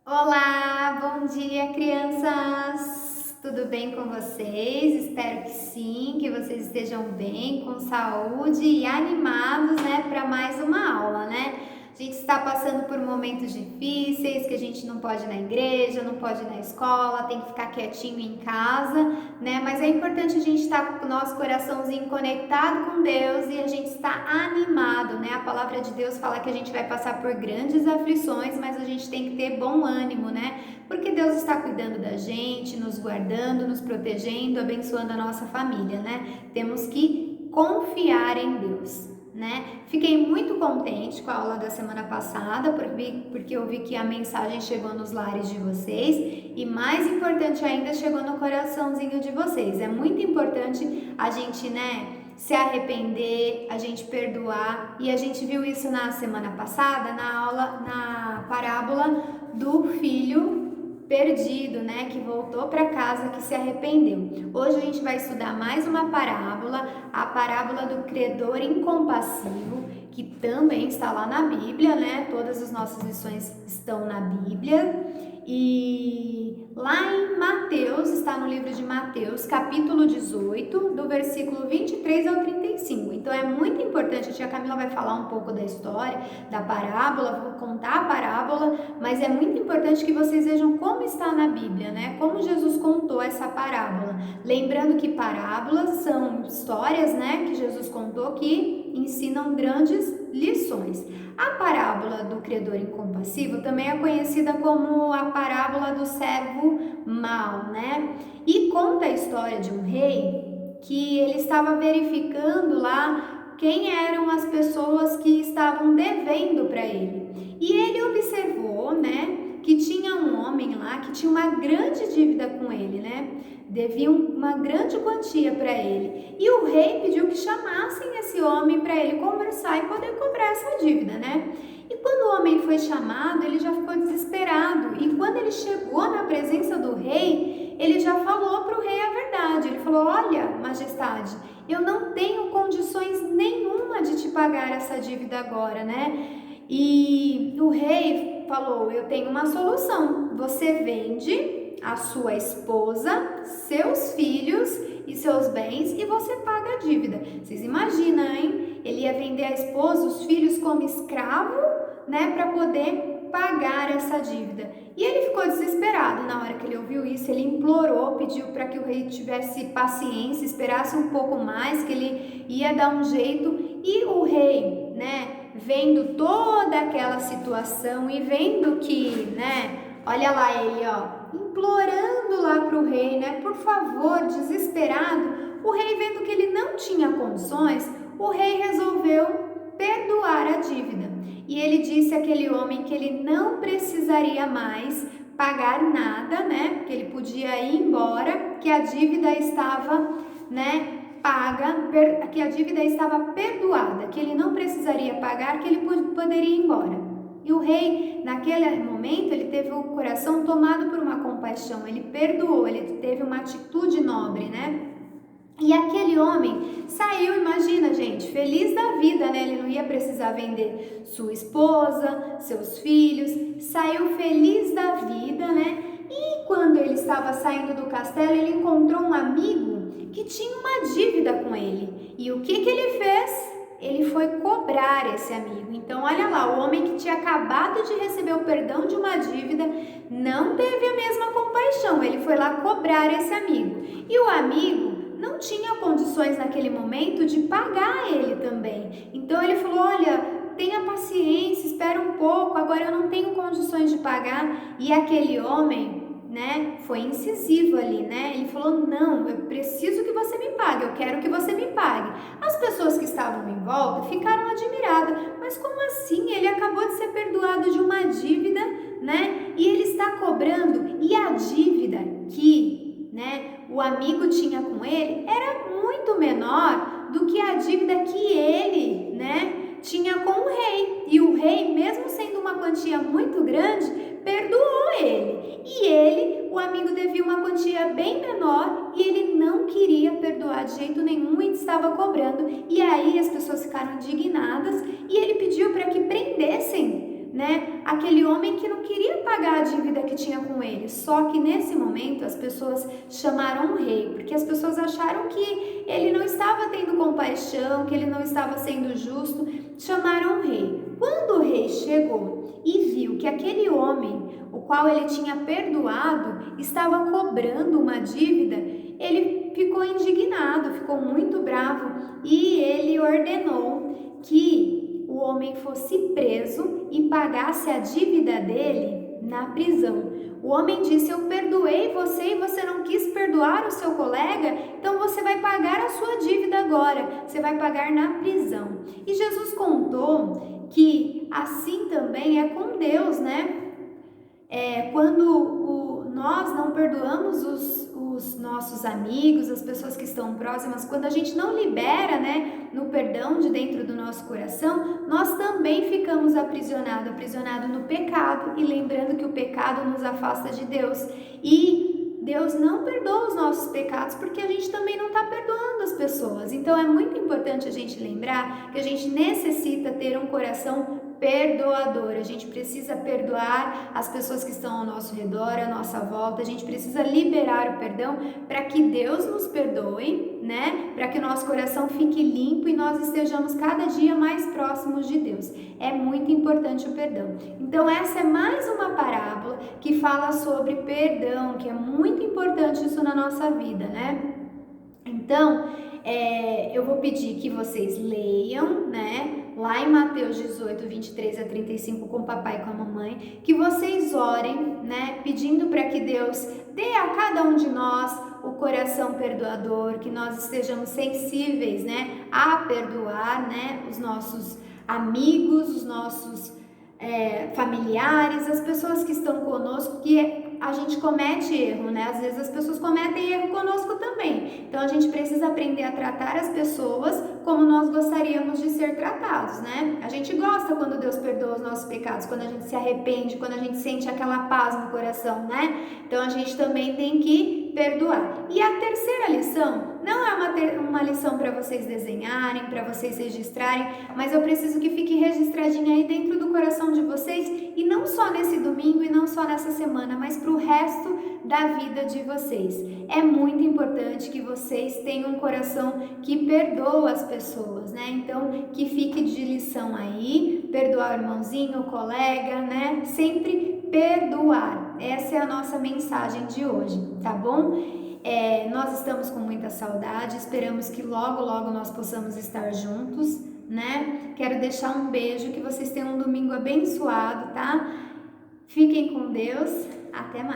Olá, bom dia, crianças! Tudo bem com vocês? Espero que sim, que vocês estejam bem, com saúde e animados, para mais uma aula, A gente está passando por momentos difíceis, que a gente não pode ir na igreja, não pode ir na escola, tem que ficar quietinho em casa, Mas é importante a gente estar com o nosso coraçãozinho conectado com Deus e a gente estar animado, A palavra de Deus fala que a gente vai passar por grandes aflições, mas a gente tem que ter bom ânimo, Porque Deus está cuidando da gente, nos guardando, nos protegendo, abençoando a nossa família, Temos que confiar em Deus. Fiquei muito contente com a aula da semana passada, porque eu vi que a mensagem chegou nos lares de vocês e, mais importante ainda, chegou no coraçãozinho de vocês. É muito importante a gente, se arrepender, a gente perdoar, e a gente viu isso na semana passada, na parábola do filho perdido, que voltou para casa, que se arrependeu. Hoje a gente vai estudar mais uma parábola, a parábola do credor incompassivo, que também está lá na Bíblia, Todas as nossas lições estão na Bíblia. E lá em Mateus, está no livro de Mateus, capítulo 18, do versículo 23 ao 35. Então é muito importante, a tia Camila vai falar um pouco da história, da parábola, vou contar a parábola, mas é muito importante que vocês vejam como está na Bíblia, Como Jesus contou essa parábola. Lembrando que parábolas são histórias, que Jesus contou que ensinam grandes lições. A parábola do credor incompassivo também é conhecida como a parábola do servo mau, E conta a história de um rei que ele estava verificando lá quem eram as pessoas que estavam devendo para ele. E ele observou, que tinha um homem lá que tinha uma grande dívida com ele, Devia uma grande quantia para ele. E o rei pediu que chamassem esse homem para ele conversar e poder cobrar essa dívida, E quando o homem foi chamado, ele já ficou desesperado. E quando ele chegou na presença do rei, ele já falou para o rei a verdade. Ele falou: olha, majestade, eu não tenho condições nenhuma de te pagar essa dívida agora, E o rei falou: eu tenho uma solução. Você vende a sua esposa, seus filhos e seus bens e você paga a dívida. Vocês imaginam, hein? Ele ia vender a esposa, os filhos como escravo, para poder pagar essa dívida. E ele ficou desesperado. Na hora que ele ouviu isso, ele implorou, pediu para que o rei tivesse paciência, esperasse um pouco mais, que ele ia dar um jeito. E o rei, vendo toda aquela situação e vendo que, olha lá ele, implorando lá para o rei, por favor, desesperado, o rei vendo que ele não tinha condições, o rei resolveu perdoar a dívida. E ele disse àquele homem que ele não precisaria mais pagar nada, que ele podia ir embora, que a dívida estava, paga, que a dívida estava perdoada, que ele não precisaria pagar, que ele poderia ir embora. E o rei, naquele momento, ele teve o coração tomado por uma compaixão, ele perdoou, ele teve uma atitude nobre, E aquele homem saiu, imagina, gente, feliz da vida, Ele não ia precisar vender sua esposa, seus filhos, saiu feliz da vida, E quando ele estava saindo do castelo, ele encontrou um amigo que tinha uma dívida com ele. E o que ele fez? Ele foi cobrar esse amigo. Então, olha lá, o homem que tinha acabado de receber o perdão de uma dívida não teve a mesma compaixão. Ele foi lá cobrar esse amigo. E o amigo não tinha condições naquele momento de pagar ele também. Então, ele falou: olha, tenha paciência, espera um pouco, agora eu não tenho condições de pagar. E aquele homem, foi incisivo ali, Ele falou: não, eu preciso que você me pague, eu quero que você me pague. As pessoas que estavam em volta ficaram admiradas. Mas como assim? Ele acabou de ser perdoado de uma dívida, E ele está cobrando. E a dívida que, o amigo tinha com ele era muito menor do que a dívida que ele, tinha com o rei. E o rei, mesmo sendo uma quantia muito grande, perdoou ele. E ele, o amigo, devia uma quantia bem menor e ele não queria perdoar de jeito nenhum e estava cobrando. E aí as pessoas ficaram indignadas e ele pediu para que prendessem, aquele homem que não queria pagar a dívida ele tinha com ele. Só que nesse momento as pessoas chamaram o rei, porque as pessoas acharam que ele não estava tendo compaixão, que ele não estava sendo justo. Chamaram o rei. Quando o rei chegou e viu que aquele homem, o qual ele tinha perdoado, estava cobrando uma dívida, ele ficou indignado, ficou muito bravo e ele ordenou que o homem fosse preso e pagasse a dívida dele na prisão. O homem disse: eu perdoei você e você não quis perdoar o seu colega, então você vai pagar a sua dívida agora, você vai pagar na prisão. E Jesus contou que assim também é com Deus, né? Quando nós não perdoamos os nossos amigos, as pessoas que estão próximas, quando a gente não libera, né, no perdão de dentro do nosso coração, nós também ficamos aprisionados no pecado, e lembrando que o pecado nos afasta de Deus. E Deus não perdoa os nossos pecados porque a gente também não está perdoando as pessoas. Então é muito importante a gente lembrar que a gente necessita ter um coração perdoador. A gente precisa perdoar as pessoas que estão ao nosso redor, à nossa volta. A gente precisa liberar o perdão para que Deus nos perdoe, né? Para que o nosso coração fique limpo e nós estejamos cada dia mais próximos de Deus. É muito importante o perdão. Então essa é mais uma parábola que fala sobre perdão, que é muito importante isso na nossa vida, né? Então, eu vou pedir que vocês leiam, né? Lá em Mateus 18, 23 a 35, com o papai e com a mamãe, que vocês orem, né? Pedindo para que Deus dê a cada um de nós o coração perdoador, que nós estejamos sensíveis, né? A perdoar, né? Os nossos amigos, os nossos familiares, as pessoas que estão conosco, que a gente comete erro, né? Às vezes as pessoas cometem erro conosco também. Então a gente precisa aprender a tratar as pessoas como nós gostaríamos de ser tratados, né? A gente gosta quando Deus perdoa os nossos pecados, quando a gente se arrepende, quando a gente sente aquela paz no coração, né? Então a gente também tem que perdoar. E a terceira lição não é uma lição para vocês desenharem, para vocês registrarem, mas eu preciso que fique registradinha aí dentro do coração de vocês, e não só nesse domingo e não só nessa semana, mas para o resto da vida de vocês. É muito importante que vocês tenham um coração que perdoa as pessoas, né? Então, que fique de lição aí, perdoar o irmãozinho, o colega, né? Sempre perdoar. Essa é a nossa mensagem de hoje, tá bom? Nós estamos com muita saudade, esperamos que logo, logo nós possamos estar juntos, né? Quero deixar um beijo, que vocês tenham um domingo abençoado, tá? Fiquem com Deus, até mais!